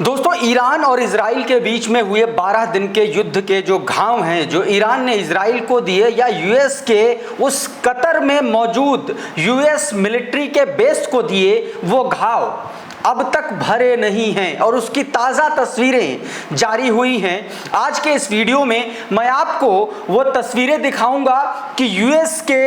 दोस्तों, ईरान और इजराइल के बीच में हुए 12 दिन के युद्ध के जो घाव हैं जो ईरान ने इजराइल को दिए या यूएस के उस कतर में मौजूद यूएस मिलिट्री के बेस को दिए, वो घाव अब तक भरे नहीं हैं और उसकी ताज़ा तस्वीरें जारी हुई हैं। आज के इस वीडियो में मैं आपको वो तस्वीरें दिखाऊंगा कि यूएस के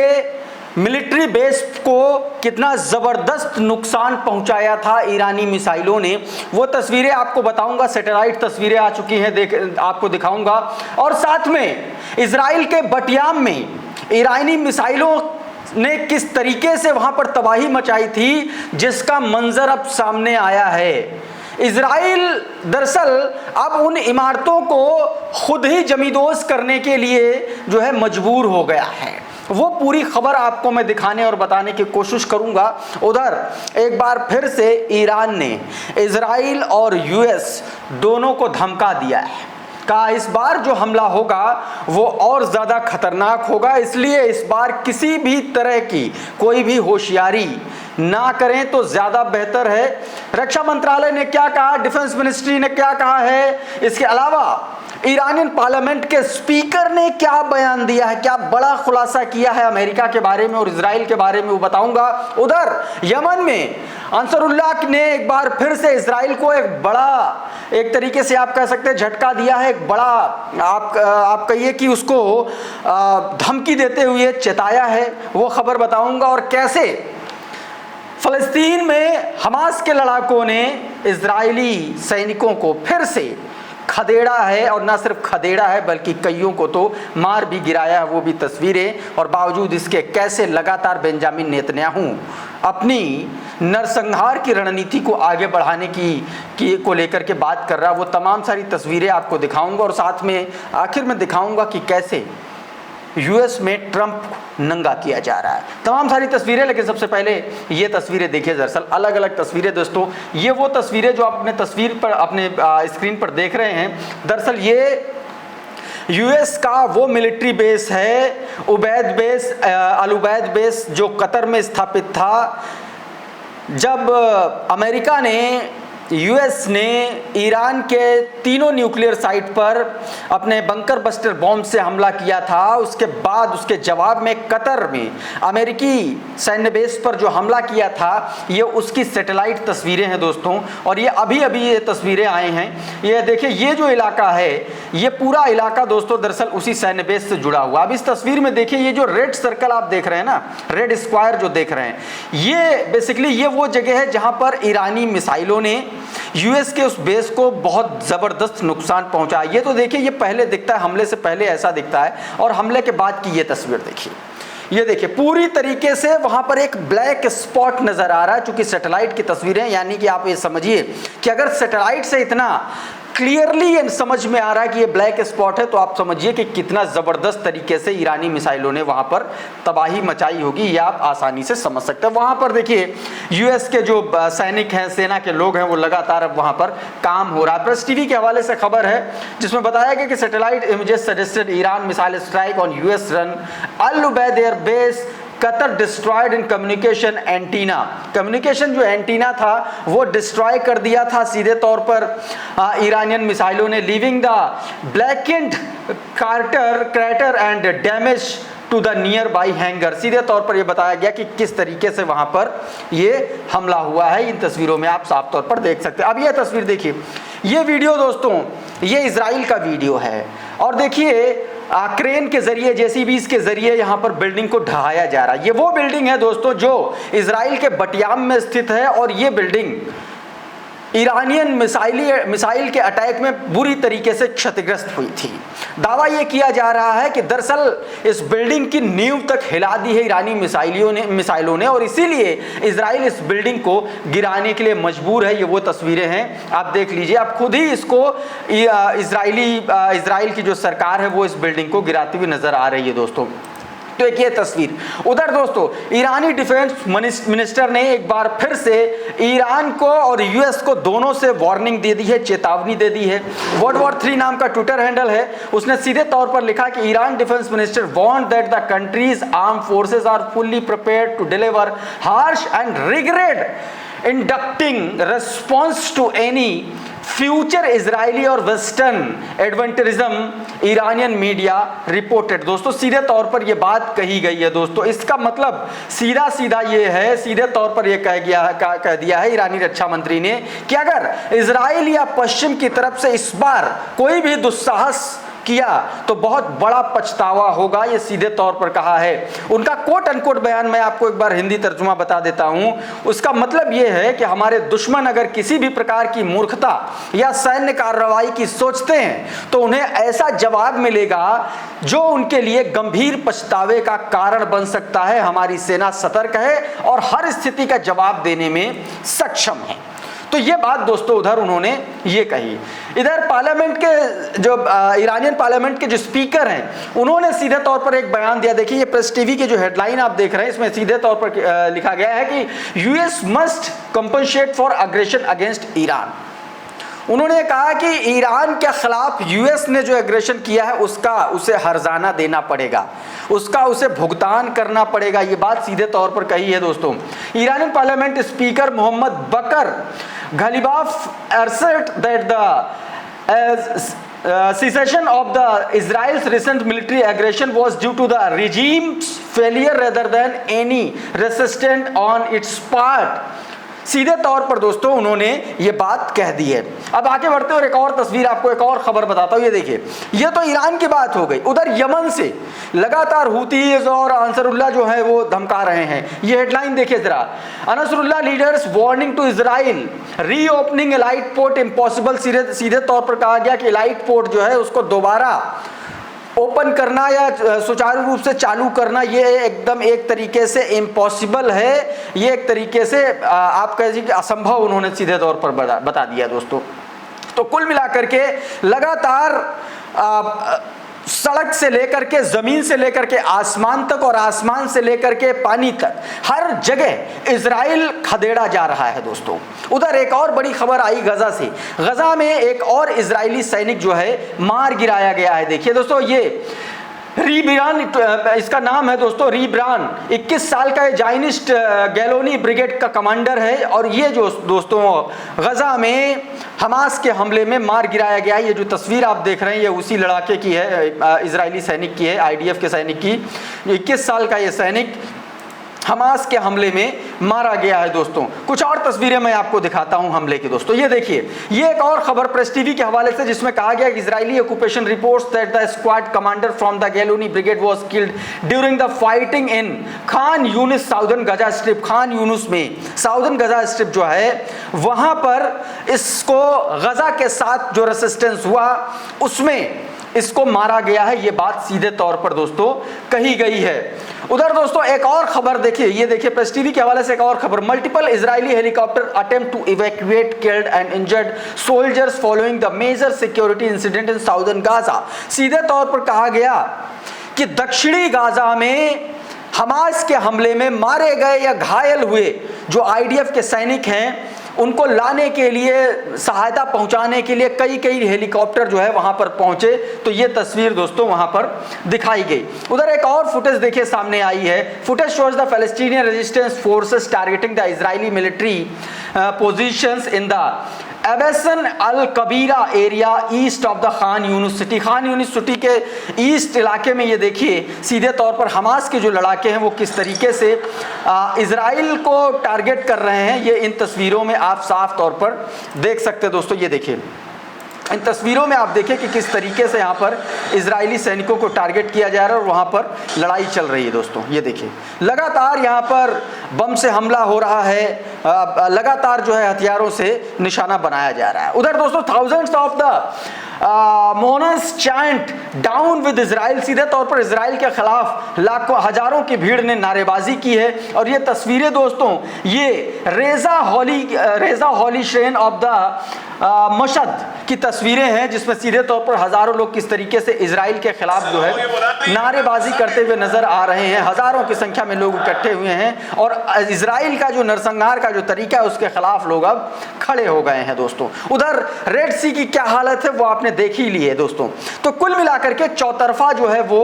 मिलिट्री बेस को कितना ज़बरदस्त नुकसान पहुंचाया था ईरानी मिसाइलों ने। वो तस्वीरें आपको बताऊंगा, सैटेलाइट तस्वीरें आ चुकी हैं, आपको दिखाऊंगा। और साथ में इजराइल के बटियाम में ईरानी मिसाइलों ने किस तरीके से वहां पर तबाही मचाई थी, जिसका मंजर अब सामने आया है। इजराइल दरअसल अब उन इमारतों को खुद ही जमींदोज करने के लिए जो है मजबूर हो गया है। वो पूरी खबर आपको मैं दिखाने और बताने की कोशिश करूंगा। उधर एक बार फिर से ईरान ने इजराइल और यूएस दोनों को धमका दिया है, कहा इस बार जो हमला होगा वो और ज़्यादा खतरनाक होगा, इसलिए इस बार किसी भी तरह की कोई भी होशियारी ना करें तो ज़्यादा बेहतर है। रक्षा मंत्रालय ने क्या कहा, डिफेंस मिनिस्ट्री ने क्या कहा है, इसके अलावा ईरानियन पार्लियामेंट के स्पीकर ने क्या बयान दिया है, क्या बड़ा खुलासा किया है अमेरिका के बारे में और इजराइल के बारे में, वो बताऊंगा। उधर यमन में अंसरुल्लाह ने एक बार फिर से इजराइल को एक बड़ा, एक तरीके से आप कह सकते हैं झटका दिया है, एक बड़ा आप कहिए कि उसको धमकी देते हुए चेताया है, वो खबर बताऊंगा। और कैसे फलस्तीन में हमास के लड़ाकों ने इजरायली सैनिकों को फिर से खदेड़ा है, और ना सिर्फ खदेड़ा है बल्कि कईयों को तो मार भी गिराया है, वो भी तस्वीरें। और बावजूद इसके कैसे लगातार बेंजामिन नेतन्याहू अपनी नरसंहार की रणनीति को आगे बढ़ाने की को लेकर के बात कर रहा है, वो तमाम सारी तस्वीरें आपको दिखाऊंगा। और साथ में आखिर में दिखाऊंगा कि कैसे यूएस में ट्रंप नंगा किया जा रहा है, तमाम सारी तस्वीरें। लेकिन सबसे पहले ये तस्वीरें देखिए, दरअसल अलग अलग तस्वीरें दोस्तों। ये वो तस्वीरें जो आप अपने तस्वीर पर अपने स्क्रीन पर देख रहे हैं, दरअसल ये यूएस का वो मिलिट्री बेस है, उबैद बेस, अल उबैद बेस, जो कतर में स्थापित था। जब अमेरिका ने, यूएस ने ईरान के तीनों न्यूक्लियर साइट पर अपने बंकर बस्टर बॉम्ब से हमला किया था, उसके बाद उसके जवाब में कतर में अमेरिकी सैन्य बेस पर जो हमला किया था, ये उसकी सैटेलाइट तस्वीरें हैं दोस्तों। और ये अभी अभी ये तस्वीरें आई हैं, ये देखिए, ये जो इलाका है, ये पूरा इलाका दोस्तों दरअसल उसी सैन्य बेस से जुड़ा हुआ। अब इस तस्वीर में देखिए, ये जो रेड सर्कल आप देख रहे हैं ना, रेड स्क्वायर जो देख रहे हैं, ये बेसिकली ये वो जगह है जहां पर ईरानी मिसाइलों ने यूएस के उस बेस को बहुत ज़बरदस्त नुकसान पहुंचा। ये तो देखिए, ये पहले दिखता है, हमले से पहले ऐसा दिखता है, और हमले के बाद की ये तस्वीर देखिए, ये देखिए पूरी तरीके से वहां पर एक ब्लैक स्पॉट नजर आ रहा है। चूंकि सैटेलाइट की तस्वीरें, यानी कि आप ये समझिए कि अगर सैटेलाइट से इतना क्लियरली समझ में आ रहा है कि ये ब्लैक स्पॉट है, तो आप समझिए कि कितना ज़बरदस्त तरीके से ईरानी मिसाइलों ने वहाँ पर तबाही मचाई होगी, ये आप आसानी से समझ सकते हैं। वहाँ पर देखिए यूएस के जो सैनिक हैं, सेना के लोग हैं, वो लगातार अब वहाँ पर काम हो रहा है। प्रेस टीवी के हवाले से खबर है जिसमें बताया गया कि satellite images suggested Iran missile strike on US run Al Udeid air base, Qatar destroyed in communication antenna. Communication जो एंटीना था वो डिस्ट्रॉय कर दिया था सीधे तौर पर ईरानियन मिसाइलों ने, leaving the blackened crater and damage to the nearby hangar. सीधे तौर पर यह बताया गया कि किस तरीके से वहां पर ये हमला हुआ है। इन तस्वीरों में आप साफ तौर पर देख सकते हैं। अब यह तस्वीर देखिए, ये वीडियो दोस्तों ये इजराइल का वीडियो है, और देखिए क्रेन के जरिए, जेसीबीज के जरिए यहाँ पर बिल्डिंग को ढहाया जा रहा है। ये वो बिल्डिंग है दोस्तों जो इजराइल के बटियाम में स्थित है, और ये बिल्डिंग ईरानियन मिसाइल के अटैक में बुरी तरीके से क्षतिग्रस्त हुई थी। दावा यह किया जा रहा है कि दरअसल इस बिल्डिंग की नींव तक हिला दी है ईरानी मिसाइलों ने, और इसीलिए इजराइल इस बिल्डिंग को गिराने के लिए मजबूर है। ये वो तस्वीरें हैं, आप देख लीजिए, आप खुद ही इसको इजराइल की जो सरकार है वो इस बिल्डिंग को गिराती हुई नजर आ रही है दोस्तों। तो एक ये तस्वीर। उधर दोस्तों ईरानी डिफेंस मिनिस्टर ने एक बार फिर से ईरान को और यूएस को दोनों से वार्निंग दे दी है, चेतावनी दे दी है। वर्ल्ड वॉर 3 नाम का ट्विटर हैंडल है, उसने सीधे तौर पर लिखा कि Iran defence minister warned that the country's arm forces are fully prepared to deliver harsh and regret inducting response to any future Israeli और western adventurism Iranian media reported. दोस्तों सीधे तौर पर यह बात कही गई है दोस्तों। इसका मतलब सीधा सीधा ये है, सीधे तौर पर यह कह दिया है ईरानी रक्षा मंत्री ने कि अगर इजराइल या पश्चिम की तरफ से इस बार कोई भी दुस्साहस किया तो बहुत बड़ा पछतावा होगा, ये सीधे तौर पर कहा है। उनका कोट अनकोट बयान मैं आपको एक बार हिंदी तर्जुमा बता देता हूं। उसका मतलब ये है कि हमारे दुश्मन अगर किसी भी प्रकार की मूर्खता या सैन्य कार्रवाई की सोचते हैं तो उन्हें ऐसा जवाब मिलेगा जो उनके लिए गंभीर पछतावे का कारण बन सकता है। हमारी सेना सतर्क है और हर स्थिति का जवाब देने में सक्षम है। तो ये बात दोस्तों उधर उन्होंने ये कही। इधर पार्लियामेंट के जो ईरानियन पार्लियामेंट के जो स्पीकर हैं उन्होंने सीधे तौर पर एक बयान दिया। देखिए ये प्रेस टीवी की जो हेडलाइन आप देख रहे हैं इसमें सीधे तौर पर लिखा गया है कि US must compensate for aggression against Iran. उन्होंने कहा कि ईरान के खिलाफ यूएस ने जो एग्रेशन किया है उसका उसे हर्जाना देना पड़ेगा, उसका उसे भुगतान करना पड़ेगा। ये बात सीधे तौर पर कही है दोस्तों। Iranian parliament speaker Mohammad Baqer Ghalibaf asserted that the cessation of the Israel's recent military aggression was due to the regime's failure rather than any resistance on its part। सीधे तौर पर दोस्तों उन्होंने ये बात कह दी है। अब आगे बढ़ते हैं और एक और तस्वीर आपको एक और खबर बताता हूँ। ये देखिए, ये तो ईरान की बात हो गई। उधर यमन से लगातार हुतीज और अंसरुल्लाह जो है वो धमका रहे हैं। ये हेडलाइन देखिए जरा, Ansarullah leaders warning to Israel reopening Eilat port impossible. सीधे तौर पर कहा गया कि एलाइट पोर्ट जो है उसको दोबारा ओपन करना या सुचारू रूप से चालू करना ये एकदम एक तरीके से इम्पॉसिबल है, ये एक तरीके से आप कह दीजिए कि असंभव उन्होंने सीधे तौर पर बता दिया दोस्तों। तो कुल मिलाकर के लगातार सड़क से लेकर के जमीन से लेकर के आसमान तक और आसमान से लेकर के पानी तक हर जगह इजराइल खदेड़ा जा रहा है दोस्तों। उधर एक और बड़ी खबर आई गजा से। गजा में एक और इजरायली सैनिक जो है मार गिराया गया है। देखिए दोस्तों ये रीब्रान इसका नाम है दोस्तों, रीब्रान 21 साल का जायनिस्ट गैलोनी ब्रिगेड का कमांडर है और ये जो दोस्तों गजा में हमास के हमले में मार गिराया गया है। ये जो तस्वीर आप देख रहे हैं ये उसी लड़ाके की है, इजरायली सैनिक की है, आईडीएफ के सैनिक की। 21 साल का ये सैनिक हमास के हमले में मारा गया है दोस्तों। कुछ और तस्वीरें मैं आपको दिखाता हूं हमले की दोस्तों। ये देखिए, ये एक और खबर प्रेस टीवी के हवाले से जिसमें कहा गया कि Israeli occupation reports that the squad commander from the Golani brigade was killed during the fighting in Khan Younis southern Gaza strip. Khan Younis में साउदर्न गजा स्ट्रिप जो है वहां पर इसको गजा के साथ जो रेसिस्टेंस हुआ उसमें इसको मारा गया है। ये बात सीधे तौर पर दोस्तों कही गई है। उधर दोस्तों एक और खबर देखिए, ये देखिए प्रेस टीवी के हवाले से एक और खबर, multiple Israeli helicopter attempt to evacuate killed and injured soldiers following the major security incident in southern Gaza. सीधे तौर पर कहा गया कि दक्षिणी गाजा में हमास के हमले में मारे गए या घायल हुए जो आईडीएफ के सैनिक हैं उनको लाने के लिए, सहायता पहुंचाने के लिए कई हेलीकॉप्टर जो है वहां पर पहुंचे। तो ये तस्वीर दोस्तों वहां पर दिखाई गई। उधर एक और फुटेज देखिए सामने आई है। Footage shows the Palestinian resistance forces targeting the Israeli military positions in the Abasan al Kabira area east of the Khan Younis city. Khan Younis city के ईस्ट इलाके में ये देखिए सीधे तौर पर हमास के जो लड़ाके हैं वो किस तरीके से इजराइल को टारगेट कर रहे हैं, ये इन तस्वीरों में आप साफ तौर पर देख सकते हैं दोस्तों। ये देखिए इन तस्वीरों में आप देखिए कि किस तरीके से यहाँ पर इजरायली सैनिकों को टारगेट किया जा रहा है और वहाँ पर लड़ाई चल रही है दोस्तों। ये देखिए लगातार यहाँ पर बम से हमला हो रहा है, लगातार जो है हथियारों से निशाना बनाया जा रहा है। उधर दोस्तों thousands of the Moonis chant down with Israel. सीधे तौर पर इजराइल के खिलाफ लाखों हजारों की भीड़ ने नारेबाजी की है। और ये तस्वीरें दोस्तों ये रेजा हॉली शेन ऑफ द मशहद की तस्वीरें हैं जिसमें सीधे तौर पर हजारों लोग किस तरीके से इजराइल के खिलाफ जो है नारेबाजी करते हुए नजर आ रहे हैं। हजारों की संख्या में लोग इकट्ठे हुए हैं और इजराइल का जो नरसंहार का जो तरीका है उसके खिलाफ लोग अब खड़े हो गए हैं दोस्तों। उधर रेड सी की क्या हालत है वो आपने देख ही ली है दोस्तों। तो कुल मिलाकर के चौतरफा जो है वो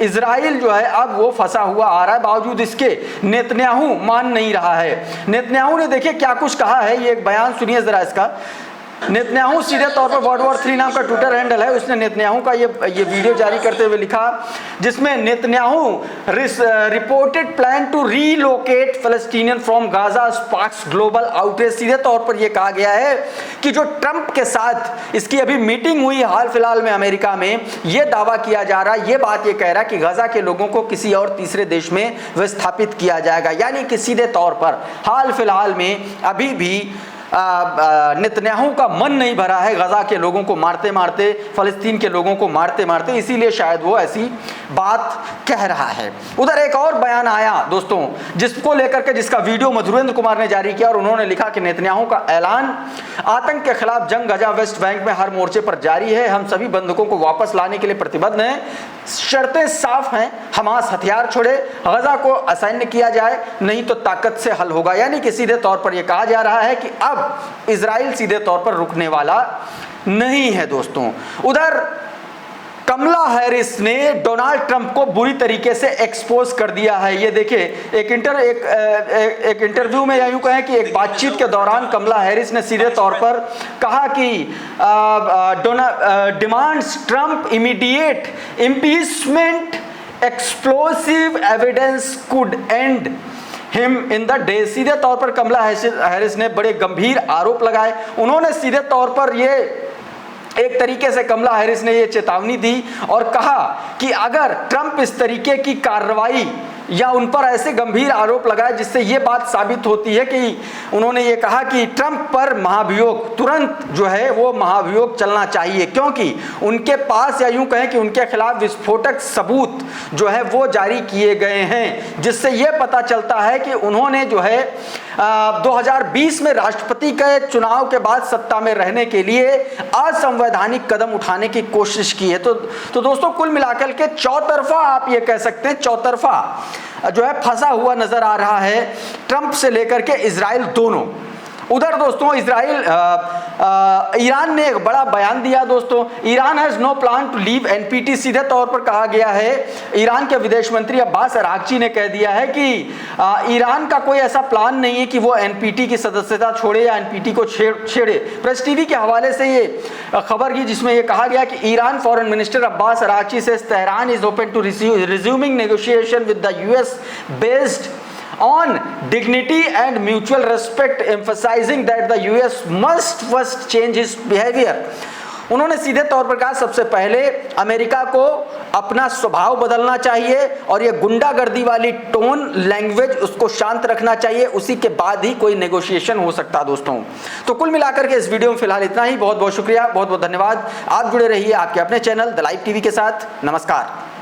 इजराइल जो है अब वो फंसा हुआ आ रहा है, बावजूद इसके नेतन्याहू मान नहीं रहा है। नेतन्याहू ने देखिए क्या कुछ कहा है, ये एक बयान सुनिए जरा इसका। नेतन्याहू सीधे तौर पर वर्ल्ड वॉर 3 नाम का ट्विटर हैंडल है, उसने नेतन्याहू का ये वीडियो जारी करते हुए लिखा जिसमें Netanyahu reported plan to relocate Palestinian from Gaza sparks global outreach. सीधे तौर पर यह कहा गया है कि जो ट्रंप के साथ इसकी अभी मीटिंग हुई हाल फिलहाल में अमेरिका में, यह दावा किया जा रहा है, यह बात यह कह रहा है कि गाजा के लोगों को किसी और तीसरे देश में विस्थापित किया जाएगा। यानी कि सीधे तौर पर हाल फिलहाल में अभी भी नेतन्याहू का मन नहीं भरा है गजा के लोगों को मारते मारते, फलस्तीन के लोगों को मारते मारते, इसीलिए शायद वो ऐसी बात कह रहा है। उधर एक और बयान आया दोस्तों जिसको लेकर के जिसका वीडियो मधुरेंद्र कुमार ने जारी किया और उन्होंने लिखा कि नेतन्याहू का ऐलान, आतंक के खिलाफ जंग गजा वेस्ट बैंक में हर मोर्चे पर जारी है, हम सभी बंधकों को वापस लाने के लिए प्रतिबद्ध हैं, शर्तें साफ हैं, हमास हथियार छोड़े, गजा को असैन्य किया जाए, नहीं तो ताकत से हल होगा। यानी कि सीधे तौर पर यह कहा जा रहा है कि अब इजराइल सीधे तौर पर रुकने वाला नहीं है दोस्तों। उधर कमला हैरिस ने डोनाल्ड ट्रंप को बुरी तरीके से एक्सपोज कर दिया है। ये देखिए एक इंटरव्यू में या यूं कहें कि एक बातचीत के दौरान कमला हैरिस ने सीधे तौर पर कहा कि demands Trump immediate impeachment, explosive evidence could and him in the day. सीधे तौर पर कमला हैरिस ने बड़े गंभीर आरोप लगाए। उन्होंने सीधे तौर पर ये एक तरीके से कमला हैरिस ने ये चेतावनी दी और कहा कि अगर ट्रंप इस तरीके की कार्रवाई या उन पर ऐसे गंभीर आरोप लगाए जिससे ये बात साबित होती है कि उन्होंने ये कहा कि ट्रंप पर महाभियोग तुरंत जो है वो महाभियोग चलना चाहिए, क्योंकि उनके पास या यूं कहें कि उनके खिलाफ विस्फोटक सबूत जो है वो जारी किए गए हैं, जिससे ये पता चलता है कि उन्होंने जो है 2020 में राष्ट्रपति के चुनाव के बाद सत्ता में रहने के लिए असंवैधानिक कदम उठाने की कोशिश की है। तो दोस्तों कुल मिलाकर के चौतरफा आप ये कह सकते हैं, चौतरफा जो है फंसा हुआ नजर आ रहा है ट्रंप से लेकर के इजराइल दोनों। उधर दोस्तों ईरान ने एक बड़ा बयान दिया दोस्तों। Iran has no plan to leave NPT. सीधे तौर पर कहा गया है, ईरान के विदेश मंत्री अब्बास अरागची ने कह दिया है कि ईरान का कोई ऐसा प्लान नहीं है कि वो एनपीटी की सदस्यता छोड़े या एनपीटी को छेड़े। प्रेस टीवी के हवाले से ये खबर की जिसमें ये कहा गया कि Iran foreign minister Abbas Araghchi से Tehran is open to resuming negotiation with the US based on dignity and mutual respect, emphasizing that the US must first change its behavior। उन्होंने सीधे तौर पर कहा सबसे पहले अमेरिका को अपना स्वभाव बदलना चाहिए और ये गुंडागर्दी वाली टोन लैंग्वेज उसको शांत रखना चाहिए, उसी के बाद ही कोई नेगोशिएशन हो सकता दोस्तों। तो कुल मिलाकर के इस वीडियो में फिलहाल इतना ही। बहुत बहुत शुक्रिया, बहुत बहुत धन्यवाद। आप जुड़े रहिए आपके अपने चैनल द लाइव टीवी के साथ। नमस्कार।